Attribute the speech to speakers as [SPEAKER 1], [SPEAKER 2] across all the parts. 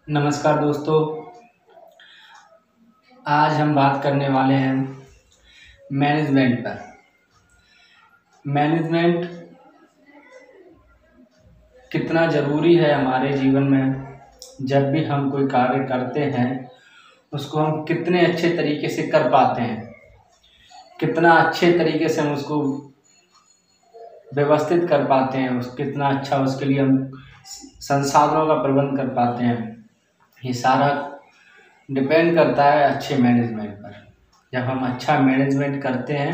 [SPEAKER 1] नमस्कार दोस्तों। आज हम बात करने वाले हैं मैनेजमेंट पर। मैनेजमेंट कितना ज़रूरी है हमारे जीवन में। जब भी हम कोई कार्य करते हैं उसको हम कितने अच्छे तरीके से कर पाते हैं, कितना अच्छे तरीके से हम उसको व्यवस्थित कर पाते हैं, कितना अच्छा उसके लिए हम संसाधनों का प्रबंध कर पाते हैं। ये सारा डिपेंड करता है अच्छे मैनेजमेंट पर। जब हम अच्छा मैनेजमेंट करते हैं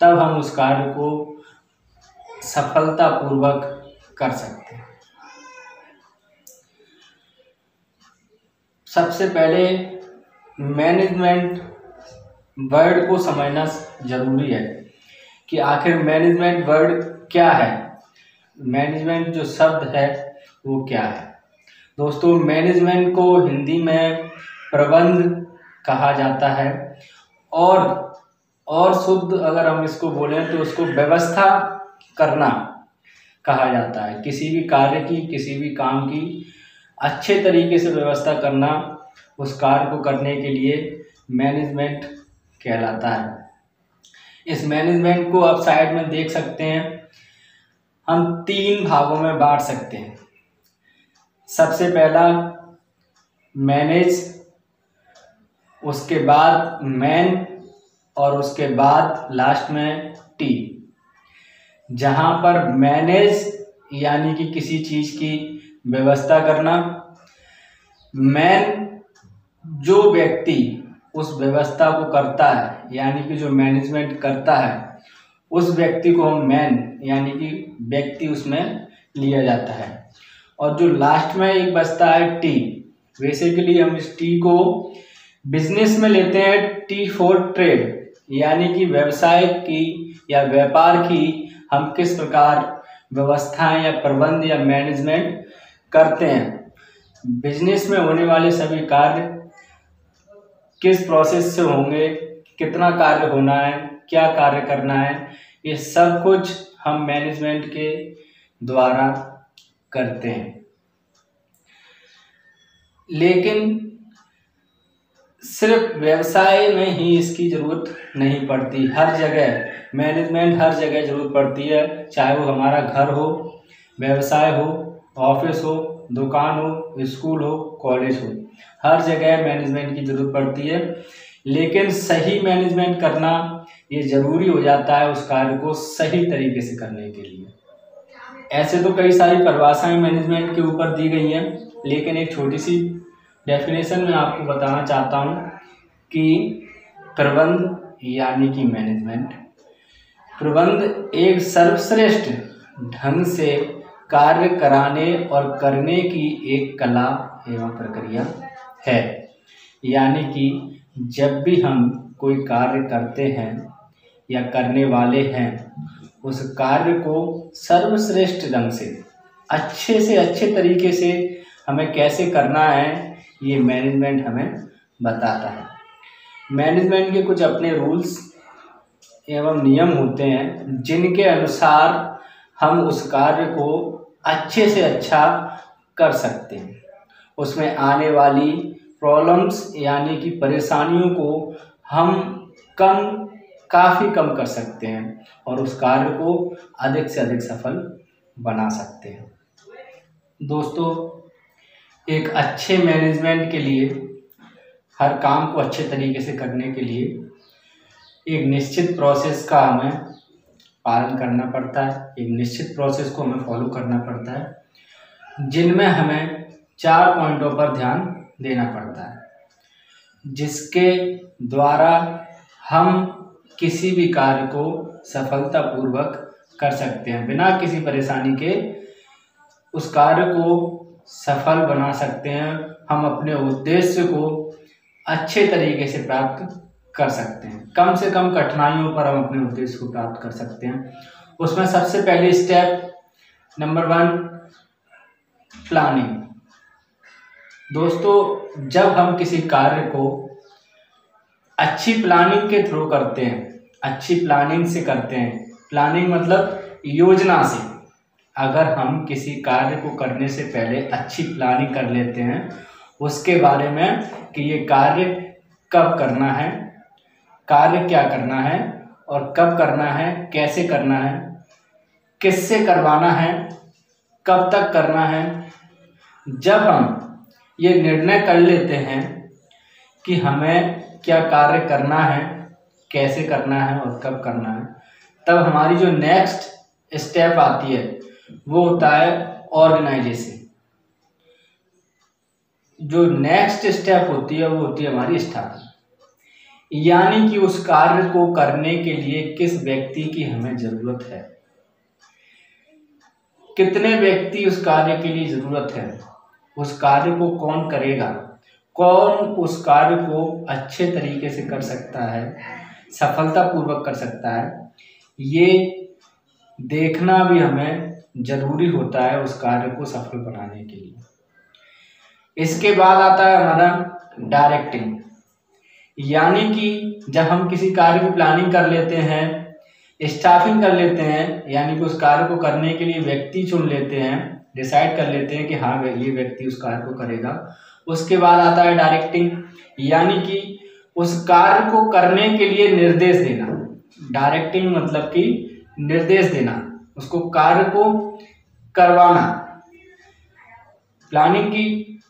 [SPEAKER 1] तब हम उस कार्य को सफलतापूर्वक कर सकते हैं। सबसे पहले मैनेजमेंट वर्ड को समझना ज़रूरी है कि आखिर मैनेजमेंट वर्ड क्या है, मैनेजमेंट जो शब्द है वो क्या है। दोस्तों, मैनेजमेंट को हिंदी में प्रबंध कहा जाता है और शुद्ध अगर हम इसको बोलें तो उसको व्यवस्था करना कहा जाता है। किसी भी कार्य की, किसी भी काम की अच्छे तरीके से व्यवस्था करना, उस कार्य को करने के लिए मैनेजमेंट कहलाता है। इस मैनेजमेंट को आप साइड में देख सकते हैं, हम 3 भागों में बांट सकते हैं। सबसे पहला मैनेज, उसके बाद मैन और उसके बाद लास्ट में टी। जहाँ पर मैनेज यानी कि किसी चीज़ की व्यवस्था करना, मैन जो व्यक्ति उस व्यवस्था को करता है यानी कि जो मैनेजमेंट करता है उस व्यक्ति को हम मैन यानी कि व्यक्ति उसमें लिया जाता है। और जो लास्ट में एक बचता है टी, बेसिकली हम इस टी को बिजनेस में लेते हैं, टी फॉर ट्रेड, यानी कि व्यवसाय की या व्यापार की हम किस प्रकार व्यवस्थाएं या प्रबंध या मैनेजमेंट करते हैं। बिजनेस में होने वाले सभी कार्य किस प्रोसेस से होंगे, कितना कार्य होना है, क्या कार्य करना है, ये सब कुछ हम मैनेजमेंट के द्वारा करते हैं। लेकिन सिर्फ व्यवसाय में ही इसकी ज़रूरत नहीं पड़ती, हर जगह मैनेजमेंट हर जगह ज़रूरत पड़ती है। चाहे वो हमारा घर हो, व्यवसाय हो, ऑफिस हो, दुकान हो, स्कूल हो, कॉलेज हो, हर जगह मैनेजमेंट की ज़रूरत पड़ती है। लेकिन सही मैनेजमेंट करना ये ज़रूरी हो जाता है उस कार्य को सही तरीके से करने के लिए। ऐसे तो कई सारी परिभाषाएं मैनेजमेंट के ऊपर दी गई हैं, लेकिन एक छोटी सी डेफिनेशन में आपको बताना चाहता हूँ कि प्रबंध यानी कि मैनेजमेंट, प्रबंध एक सर्वश्रेष्ठ ढंग से कार्य कराने और करने की एक कला एवं प्रक्रिया है। यानी कि जब भी हम कोई कार्य करते हैं या करने वाले हैं, उस कार्य को सर्वश्रेष्ठ ढंग से अच्छे तरीके से हमें कैसे करना है, ये मैनेजमेंट हमें बताता है। मैनेजमेंट के कुछ अपने रूल्स एवं नियम होते हैं जिनके अनुसार हम उस कार्य को अच्छे से अच्छा कर सकते हैं। उसमें आने वाली प्रॉब्लम्स यानी कि परेशानियों को हम काफ़ी कम कर सकते हैं और उस कार्य को अधिक से अधिक सफल बना सकते हैं। दोस्तों, एक अच्छे मैनेजमेंट के लिए, हर काम को अच्छे तरीके से करने के लिए एक निश्चित प्रोसेस का हमें पालन करना पड़ता है, एक निश्चित प्रोसेस को हमें फॉलो करना पड़ता है, जिनमें हमें 4 पॉइंटों पर ध्यान देना पड़ता है, जिसके द्वारा हम किसी भी कार्य को सफलतापूर्वक कर सकते हैं। बिना किसी परेशानी के उस कार्य को सफल बना सकते हैं। हम अपने उद्देश्य को अच्छे तरीके से प्राप्त कर सकते हैं। कम से कम कठिनाइयों पर हम अपने उद्देश्य को प्राप्त कर सकते हैं। उसमें सबसे पहले स्टेप नंबर 1 प्लानिंग। दोस्तों, जब हम किसी कार्य को अच्छी प्लानिंग के थ्रू करते हैं, अच्छी प्लानिंग से करते हैं, प्लानिंग मतलब योजना से, अगर हम किसी कार्य को करने से पहले अच्छी प्लानिंग कर लेते हैं उसके बारे में कि ये कार्य कब करना है, कार्य क्या करना है और कब करना है, कैसे करना है, किससे करवाना है, कब तक करना है। जब हम ये निर्णय कर लेते हैं कि हमें क्या कार्य करना है, कैसे करना है और कब करना है, तब हमारी जो नेक्स्ट स्टेप आती है वो होता है ऑर्गेनाइजेशन। जो नेक्स्ट स्टेप होती है वो होती है हमारी स्टार्टिंग, यानी कि उस कार्य को करने के लिए किस व्यक्ति की हमें जरूरत है, कितने व्यक्ति उस कार्य के लिए जरूरत है, उस कार्य को कौन करेगा, कौन उस कार्य को अच्छे तरीके से कर सकता है, सफलतापूर्वक कर सकता है, ये देखना भी हमें जरूरी होता है उस कार्य को सफल बनाने के लिए। इसके बाद आता है हमारा डायरेक्टिंग, यानी कि जब हम किसी कार्य की प्लानिंग कर लेते हैं, स्टाफिंग कर लेते हैं, यानी कि उस कार्य को करने के लिए व्यक्ति चुन लेते हैं, डिसाइड कर लेते हैं कि हाँ ये व्यक्ति उस कार्य को करेगा। उसके बाद आता है डायरेक्टिंग, यानी कि उस कार्य को करने के लिए निर्देश देना। डायरेक्टिंग मतलब कि निर्देश देना, उसको कार्य को करवाना। प्लानिंग की,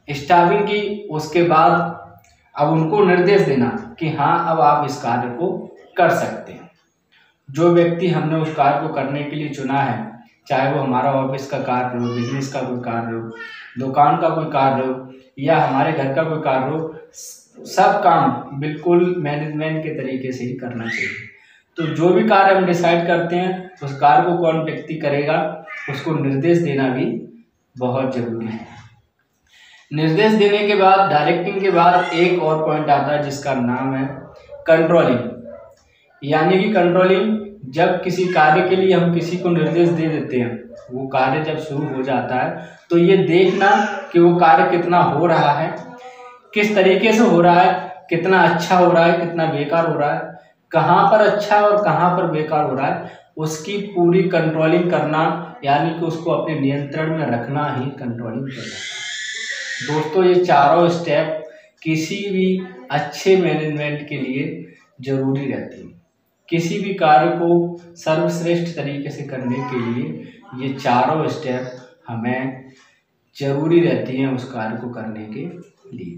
[SPEAKER 1] स्टाफिंग की, उसके बाद अब उनको निर्देश देना कि हाँ अब आप इस कार्य को कर सकते हैं। जो व्यक्ति हमने उस कार्य को करने के लिए चुना है, चाहे वो हमारा ऑफिस का कार्य हो, बिजनेस का कोई कार्य हो, दुकान का कोई कार्य हो या हमारे घर का कोई कार्य हो, सब काम बिल्कुल मैनेजमेंट के तरीके से ही करना चाहिए। तो जो भी कार्य हम डिसाइड करते हैं उस कार्य को कौन व्यक्ति करेगा उसको निर्देश देना भी बहुत जरूरी है। निर्देश देने के बाद, डायरेक्टिंग के बाद एक और पॉइंट आता है जिसका नाम है कंट्रोलिंग, यानी कि कंट्रोलिंग जब किसी कार्य के लिए हम किसी को निर्देश दे देते हैं, वो कार्य जब शुरू हो जाता है तो ये देखना कि वो कार्य कितना हो रहा है, किस तरीके से हो रहा है, कितना अच्छा हो रहा है, कितना बेकार हो रहा है, कहाँ पर अच्छा और कहाँ पर बेकार हो रहा है, उसकी पूरी कंट्रोलिंग करना, यानी कि उसको अपने नियंत्रण में रखना ही कंट्रोलिंग करना है। दोस्तों ये चारों स्टेप किसी भी अच्छे मैनेजमेंट के लिए जरूरी रहती है। किसी भी कार्य को सर्वश्रेष्ठ तरीके से करने के लिए ये चारों स्टेप हमें जरूरी रहती हैं उस कार्य को करने के लिए।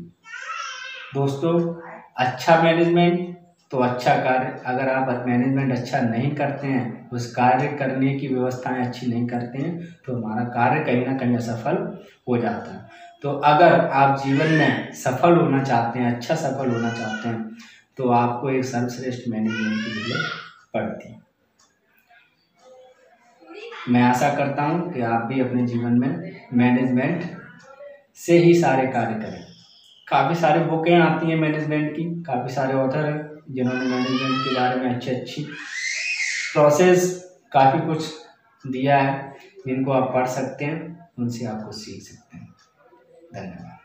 [SPEAKER 1] दोस्तों अच्छा मैनेजमेंट तो अच्छा कार्य। अगर आप मैनेजमेंट अच्छा नहीं करते हैं, उस कार्य करने की व्यवस्थाएं अच्छी नहीं करते हैं, तो हमारा कार्य कहीं ना कहीं असफल हो जाता है। तो अगर आप जीवन में सफल होना चाहते हैं, अच्छा सफल होना चाहते हैं, तो आपको एक सर्वश्रेष्ठ मैनेजमेंट की जरूरत पड़ती है। मैं आशा करता हूं कि आप भी अपने जीवन में मैनेजमेंट से ही सारे कार्य करें। काफ़ी सारे बुकें आती हैं मैनेजमेंट की, काफ़ी सारे ऑथर हैं जिन्होंने मैनेजमेंट के बारे में अच्छी प्रोसेस काफ़ी कुछ दिया है, जिनको आप पढ़ सकते हैं, उनसे आप कुछ सीख सकते हैं। धन्यवाद।